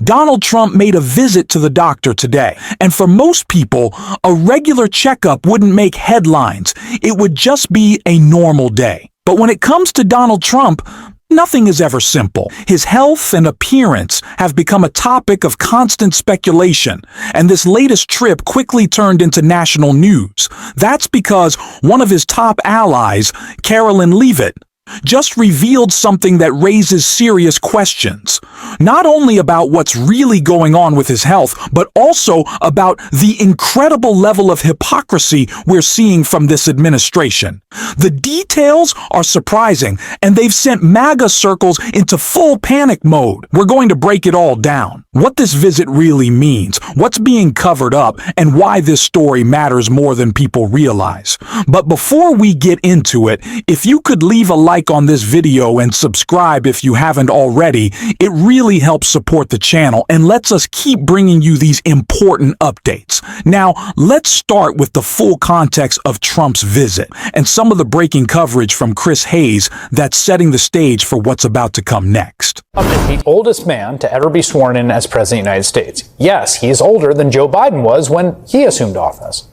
Donald Trump made a visit to the doctor today, and for most people, a regular checkup wouldn't make headlines. It would just be a normal day. But when it comes to Donald Trump, nothing is ever simple. His health and appearance have become a topic of constant speculation, and this latest trip quickly turned into national news. That's because one of his top allies, Carolyn Leavitt, just revealed something that raises serious questions, not only about what's really going on with his health, but also about the incredible level of hypocrisy we're seeing from this administration. The details are surprising, and they've sent MAGA circles into full panic mode. We're going to break it all down. What this visit really means, what's being covered up, and why this story matters more than people realize. But before we get into it, if you could leave a like on this video and subscribe if you haven't already, it really helps support the channel and lets us keep bringing you these important updates. Now, let's start with the full context of Trump's visit and some of the breaking coverage from Chris Hayes that's setting the stage for what's about to come next. Trump is the oldest man to ever be sworn in as president of the United States. Yes, he is older than Joe Biden was when he assumed office.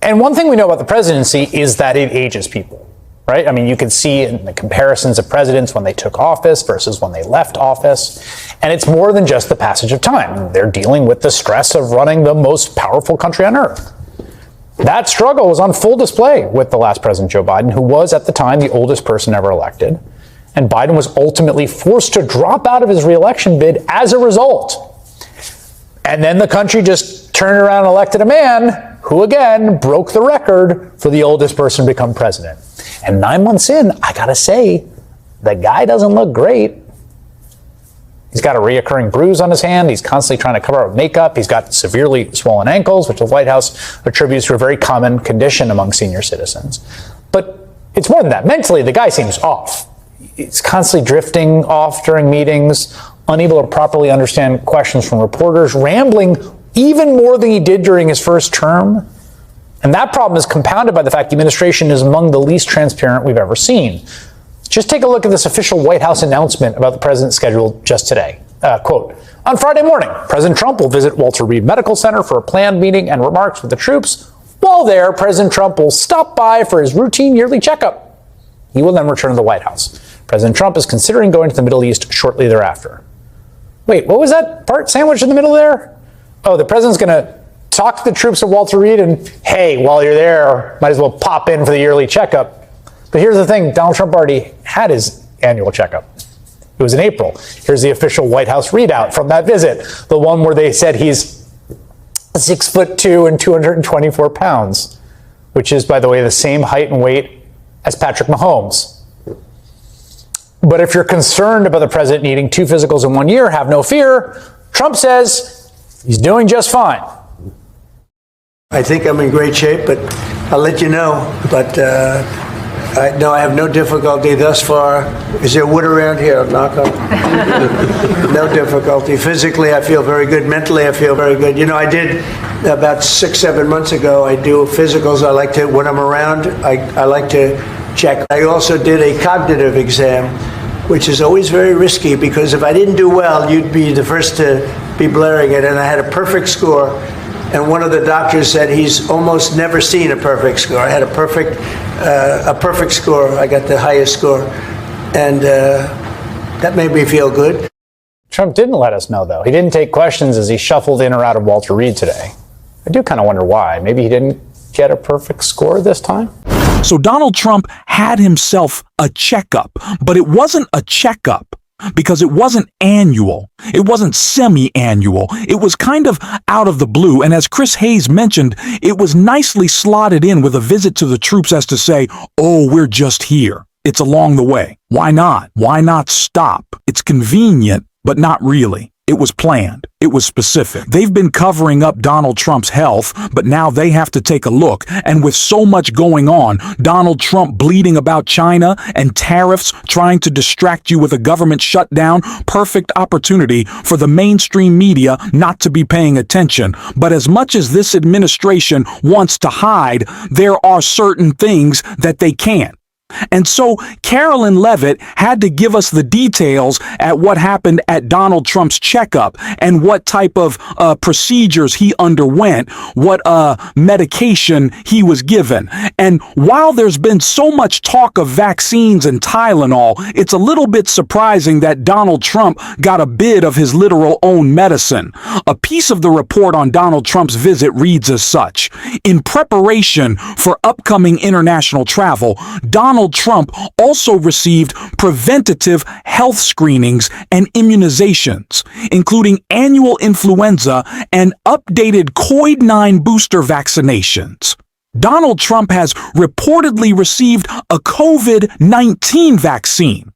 And one thing we know about the presidency is that it ages people. Right? I mean, you can see in the comparisons of presidents when they took office versus when they left office. And it's more than just the passage of time. They're dealing with the stress of running the most powerful country on earth. That struggle was on full display with the last president, Joe Biden, who was at the time the oldest person ever elected. And Biden was ultimately forced to drop out of his reelection bid as a result. And then the country just turned around and elected a man who, again, broke the record for the oldest person to become president. And 9 months in, I gotta say, the guy doesn't look great. He's got a reoccurring bruise on his hand. He's constantly trying to cover up with makeup. He's got severely swollen ankles, which the White House attributes to a very common condition among senior citizens. But it's more than that. Mentally, the guy seems off. He's constantly drifting off during meetings, unable to properly understand questions from reporters, rambling even more than he did during his first term. And that problem is compounded by the fact the administration is among the least transparent we've ever seen. Just take a look at this official White House announcement about the president's schedule just today. Quote, on Friday morning, President Trump will visit Walter Reed Medical Center for a planned meeting and remarks with the troops. While there, President Trump will stop by for his routine yearly checkup. He will then return to the White House. President Trump is considering going to the Middle East shortly thereafter. Wait, what was that part sandwiched in the middle there? Oh, the president's going to talk to the troops at Walter Reed and, hey, while you're there, might as well pop in for the yearly checkup. But here's the thing, Donald Trump already had his annual checkup. It was in April. Here's the official White House readout from that visit, the one where they said he's 6'2" and 224 pounds, which is, by the way, the same height and weight as Patrick Mahomes. But if you're concerned about the president needing 2 physicals in 1 year, have no fear. Trump says he's doing just fine. I think I'm in great shape, but I'll let you know. But I have no difficulty thus far. Is there wood around here? I'll knock on. No difficulty. Physically, I feel very good. Mentally, I feel very good. You know, I did about 6-7 months ago. I do physicals. I like to, when I'm around, I like to check. I also did a cognitive exam, which is always very risky because if I didn't do well, you'd be the first to be blaring it. And I had a perfect score. And one of the doctors said he's almost never seen a perfect score. I had a perfect score. I got the highest score. And that made me feel good. Trump didn't let us know, though. He didn't take questions as he shuffled in or out of Walter Reed today. I do kind of wonder why. Maybe he didn't get a perfect score this time? So Donald Trump had himself a checkup, but it wasn't a checkup. Because it wasn't annual, it wasn't semi-annual, it was kind of out of the blue, and as Chris Hayes mentioned, it was nicely slotted in with a visit to the troops as to say, oh, we're just here. It's along the way. Why not? Why not stop? It's convenient, but not really. It was planned. It was specific. They've been covering up Donald Trump's health, but now they have to take a look. And with so much going on, Donald Trump bleeding about China and tariffs, trying to distract you with a government shutdown, perfect opportunity for the mainstream media not to be paying attention. But as much as this administration wants to hide, there are certain things that they can't. And so Carolyn Levitt had to give us the details at what happened at Donald Trump's checkup and what type of procedures he underwent, what medication he was given. And while there's been so much talk of vaccines and Tylenol, it's a little bit surprising that Donald Trump got a bit of his literal own medicine. A piece of the report on Donald Trump's visit reads as such: in preparation for upcoming international travel, Donald Trump also received preventative health screenings and immunizations, including annual influenza and updated COVID-19 booster vaccinations. Donald Trump has reportedly received a COVID-19 vaccine,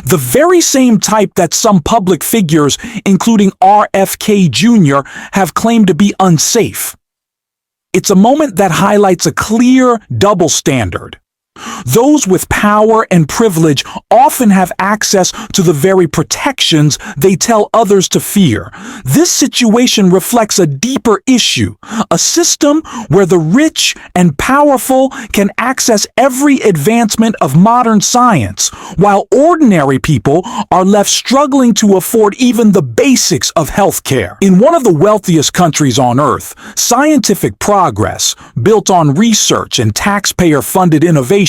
the very same type that some public figures, including RFK Jr., have claimed to be unsafe. It's a moment that highlights a clear double standard. Those with power and privilege often have access to the very protections they tell others to fear. This situation reflects a deeper issue, a system where the rich and powerful can access every advancement of modern science, while ordinary people are left struggling to afford even the basics of healthcare. In one of the wealthiest countries on earth, scientific progress, built on research and taxpayer-funded innovation,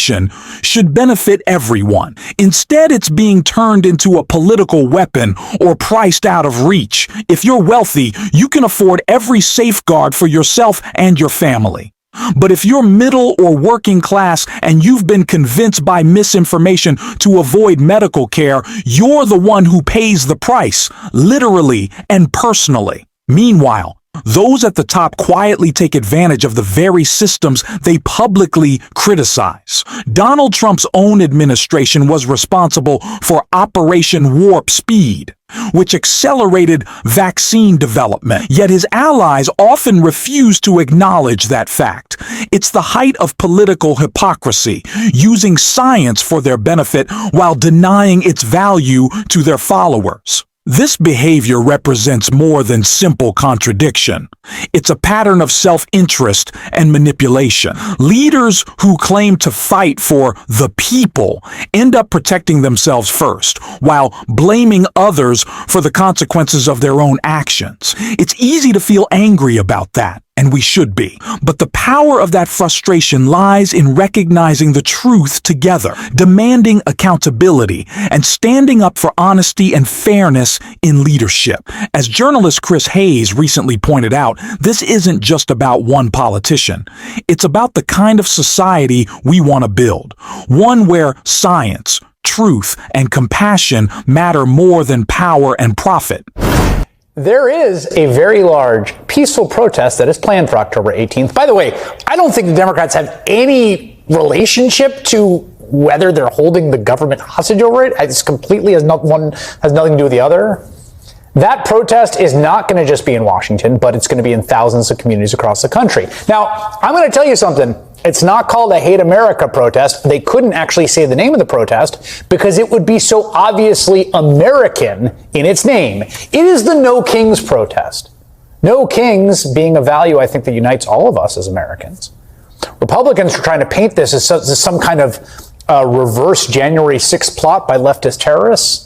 should benefit everyone. Instead, it's being turned into a political weapon or priced out of reach. If you're wealthy, you can afford every safeguard for yourself and your family. But if you're middle or working class and you've been convinced by misinformation to avoid medical care, you're the one who pays the price, literally and personally. Meanwhile, those at the top quietly take advantage of the very systems they publicly criticize. Donald Trump's own administration was responsible for Operation Warp Speed, which accelerated vaccine development. Yet his allies often refuse to acknowledge that fact. It's the height of political hypocrisy, using science for their benefit while denying its value to their followers. This behavior represents more than simple contradiction. It's a pattern of self-interest and manipulation. Leaders who claim to fight for the people end up protecting themselves first, while blaming others for the consequences of their own actions. It's easy to feel angry about that, and we should be. But the power of that frustration lies in recognizing the truth together, demanding accountability, and standing up for honesty and fairness in leadership. As journalist Chris Hayes recently pointed out, this isn't just about one politician. It's about the kind of society we want to build. One where science, truth, and compassion matter more than power and profit. There is a very large peaceful protest that is planned for October 18th. By the way, I don't think the Democrats have any relationship to whether they're holding the government hostage over it. It's completely one has nothing to do with the other. That protest is not going to just be in Washington, but it's going to be in thousands of communities across the country. Now, I'm going to tell you something. It's not called a Hate America protest. They couldn't actually say the name of the protest because it would be so obviously American in its name. It is the No Kings protest. No Kings being a value, I think, that unites all of us as Americans. Republicans are trying to paint this as some kind of reverse January 6th plot by leftist terrorists.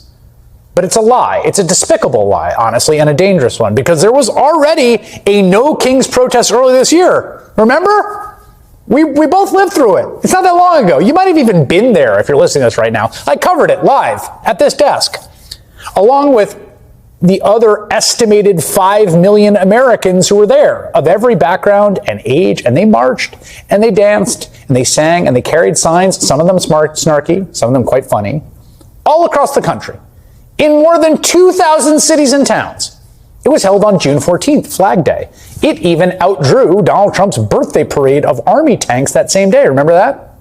But it's a lie. It's a despicable lie, honestly, and a dangerous one, because there was already a No Kings protest earlier this year. Remember? We both lived through it. It's not that long ago. You might have even been there if you're listening to this right now. I covered it live at this desk, along with the other estimated 5 million Americans who were there, of every background and age, and they marched, and they danced, and they sang, and they carried signs, some of them snarky, some of them quite funny, all across the country, in more than 2,000 cities and towns. It was held on June 14th, Flag Day. It even outdrew Donald Trump's birthday parade of army tanks that same day. Remember that?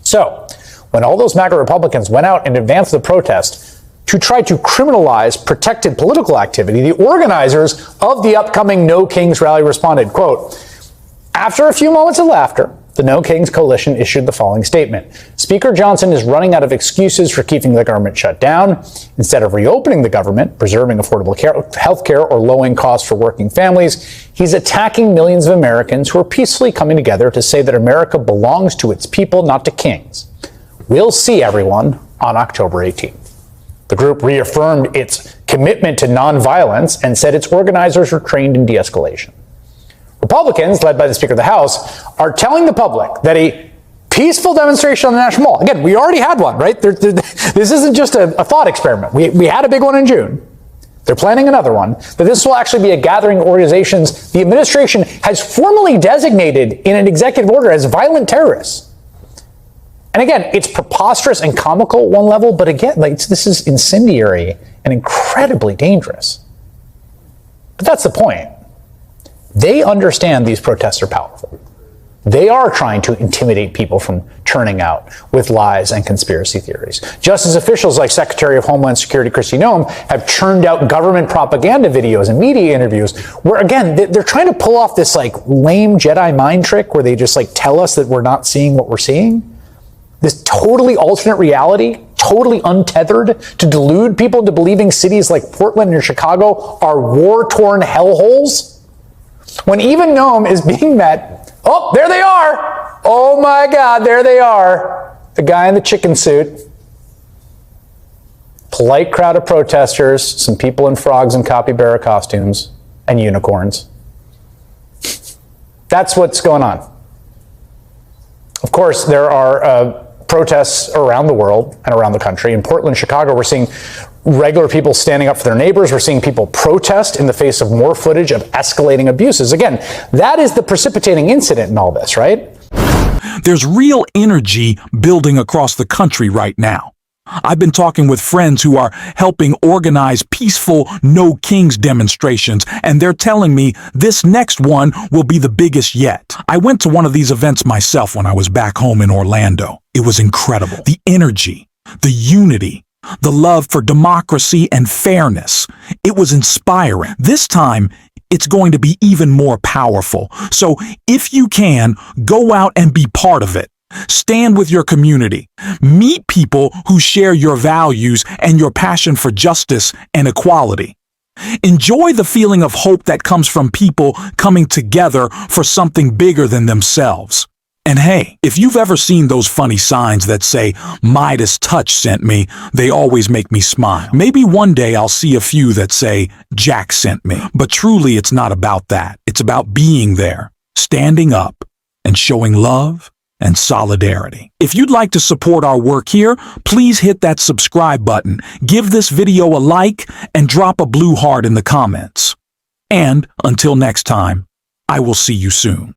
So, when all those MAGA Republicans went out in advance of the protest to try to criminalize protected political activity, the organizers of the upcoming No Kings rally responded, quote, "After a few moments of laughter, the No Kings coalition issued the following statement. Speaker Johnson is running out of excuses for keeping the government shut down. Instead of reopening the government, preserving affordable health care, or lowering costs for working families, he's attacking millions of Americans who are peacefully coming together to say that America belongs to its people, not to kings. We'll see everyone on October 18th. The group reaffirmed its commitment to nonviolence and said its organizers are trained in de-escalation. Republicans, led by the Speaker of the House, are telling the public that a peaceful demonstration on the National Mall, again, we already had one, right? This isn't just a thought experiment. We had a big one in June. They're planning another one, but this will actually be a gathering of organizations the administration has formally designated in an executive order as violent terrorists. And again, it's preposterous and comical at one level, but again, this is incendiary and incredibly dangerous. But that's the point. They understand these protests are powerful. They are trying to intimidate people from turning out with lies and conspiracy theories. Just as officials like Secretary of Homeland Security Kristi Noem have churned out government propaganda videos and media interviews where, again, they're trying to pull off this lame Jedi mind trick where they just tell us that we're not seeing what we're seeing. This totally alternate reality, totally untethered to delude people into believing cities like Portland and Chicago are war-torn hellholes. When even Noem is being met, oh, there they are. Oh my God, there they are. The guy in the chicken suit. Polite crowd of protesters, some people in frogs and capybara costumes, and unicorns. That's what's going on. Of course, there are protests around the world and around the country. In Portland, Chicago, we're seeing regular people standing up for their neighbors. We're seeing people protest in the face of more footage of escalating abuses. Again, that is the precipitating incident in all this, right? There's real energy building across the country right now. I've been talking with friends who are helping organize peaceful No Kings demonstrations, and they're telling me this next one will be the biggest yet. I went to one of these events myself when I was back home in Orlando. It was incredible. The energy, the unity, the love for democracy and fairness. It was inspiring. This time, it's going to be even more powerful. So if you can, go out and be part of it. Stand with your community. Meet people who share your values and your passion for justice and equality. Enjoy the feeling of hope that comes from people coming together for something bigger than themselves. And hey, if you've ever seen those funny signs that say, Midas Touch sent me, they always make me smile. Maybe one day I'll see a few that say, Jack sent me. But truly, it's not about that. It's about being there, standing up, and showing love and solidarity. If you'd like to support our work here, please hit that subscribe button, give this video a like, and drop a blue heart in the comments. And until next time, I will see you soon.